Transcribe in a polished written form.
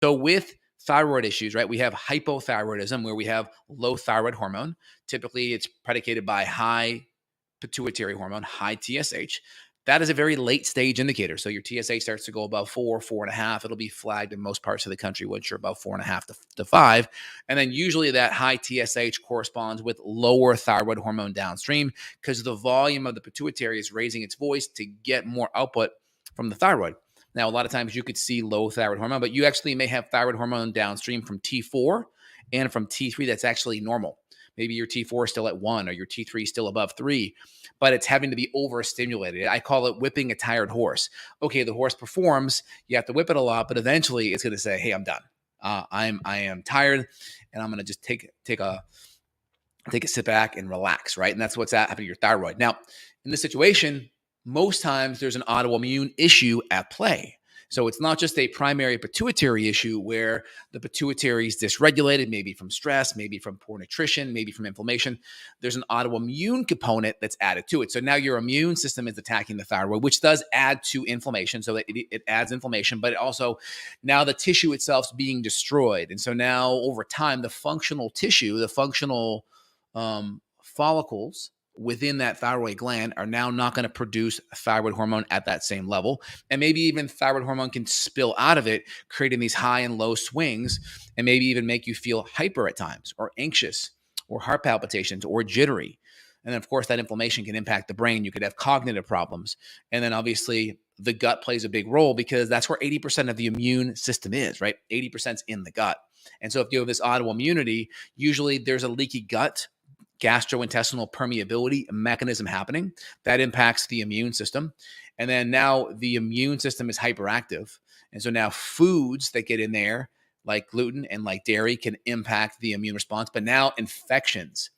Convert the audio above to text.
So with thyroid issues, right, we have hypothyroidism where we have low thyroid hormone. Typically, it's predicated by high pituitary hormone, high TSH. That is a very late stage indicator. So your TSH starts to go above 4.5. It'll be flagged in most parts of the country once you're above 4.5 to 5. And then usually that high TSH corresponds with lower thyroid hormone downstream because the volume of the pituitary is raising its voice to get more output from the thyroid. Now, a lot of times you could see low thyroid hormone, but you actually may have thyroid hormone downstream from T4 and from T3 that's actually normal. Maybe your T4 is still at 1 or your T3 is still above 3, but it's having to be overstimulated. I call it whipping a tired horse. Okay, the horse performs, you have to whip it a lot, but eventually it's going to say, hey, I'm done. I am tired, and I'm going to just take a sit back and relax, right? And that's what's happening to your thyroid. Now, in this situation, most times there's an autoimmune issue at play. So it's not just a primary pituitary issue where the pituitary is dysregulated, maybe from stress, maybe from poor nutrition, maybe from inflammation. There's an autoimmune component that's added to it. So now your immune system is attacking the thyroid, which does add to inflammation. So it adds inflammation, but it also now the tissue itself is being destroyed. And so now over time, the functional tissue, the functional follicles within that thyroid gland are now not going to produce thyroid hormone at that same level. And maybe even thyroid hormone can spill out of it, creating these high and low swings, and maybe even make you feel hyper at times or anxious or heart palpitations or jittery. And then, of course, that inflammation can impact the brain. You could have cognitive problems. And then obviously the gut plays a big role because that's where 80% of the immune system is, right? 80% is in the gut. And so if you have this autoimmunity, usually there's a leaky gut, gastrointestinal permeability mechanism happening that impacts the immune system. And then now the immune system is hyperactive. And so now foods that get in there like gluten and like dairy can impact the immune response. But now infections